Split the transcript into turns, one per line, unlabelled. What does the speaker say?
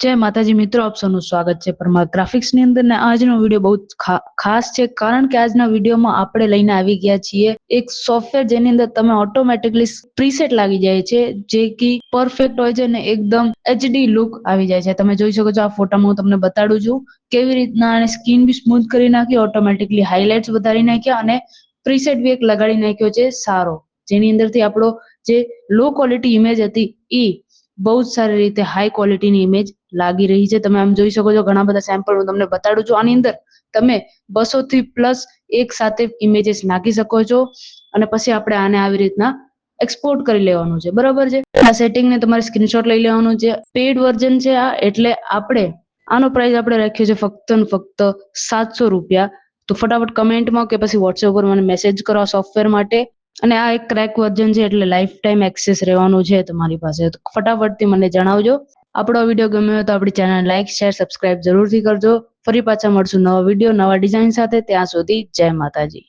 જય માતાજી મિત્રો, આપ સૌનું સ્વાગત છે પરમાર ગ્રાફિક્સની અંદર ને આજનો વિડીયો બહુ ખાસ છે કારણ કે આજના વિડીયોમાં આપણે લઈને આવી ગયા છીએ એક સોફ્ટવેર જેની અંદર તમે ઓટોમેટિકલી પ્રીસેટ લાગી જાય છે જે કે પરફેક્ટ હોય છે ને એકદમ એચડી લુક આવી જાય છે। તમે જોઈ શકો છો આ ફોટામાં હું તમને બતાડું છું કેવી રીતના આને સ્કિન બી સ્મૂથ કરી નાખી, ઓટોમેટિકલી હાઇલાઇટ્સ વધારી નાખ્યા અને પ્રીસેટ બી એક લગાડી નાખ્યો છે સારો, જેની અંદરથી આપણો જે લો ક્વોલિટી ઇમેજ હતી એ બહુ જ સારી રીતે હાઈ ક્વોલિટીની ઇમેજ લાગી રહી છે। તમે આમ જોઈ શકો છો ઘણા બધા સેમ્પલ હું તમને બતાડું છું। આની અંદર તમે 200 થી પ્લસ એક સાથે ઇમેજીસ નાખી શકો છો અને પછી આપણે આને આવી રીતના એક્સપોર્ટ કરી લેવાનું છે, બરાબર છે। આ સેટિંગને તમારે સ્ક્રીનશોટ લઈ લેવાનું છે। પેડ વર્ઝન છે આ, એટલે આપણે આનો પ્રાઇસ આપણે રાખ્યો છે ફક્ત ને ફક્ત 700 રૂપિયા। તો ફટાફટ કમેન્ટમાં કે પછી વોટ્સએપ પર મને મેસેજ કરો આ સોફ્ટવેર માટે। અને આ એક ક્રેક વર્ઝન છે એટલે લાઈફ ટાઈમ એક્સેસ રહેવાનું છે તમારી પાસે, તો ફટાફટથી મને જણાવજો। આપણો વિડીયો ગમ્યો હોય તો આપણી ચેનલ લાઈક શેર સબસ્ક્રાઇબ જરૂરથી કરજો। ફરી પાછા મળશું નવા વિડીયો નવા ડિઝાઇન સાથે, ત્યાં સુધી જય માતાજી।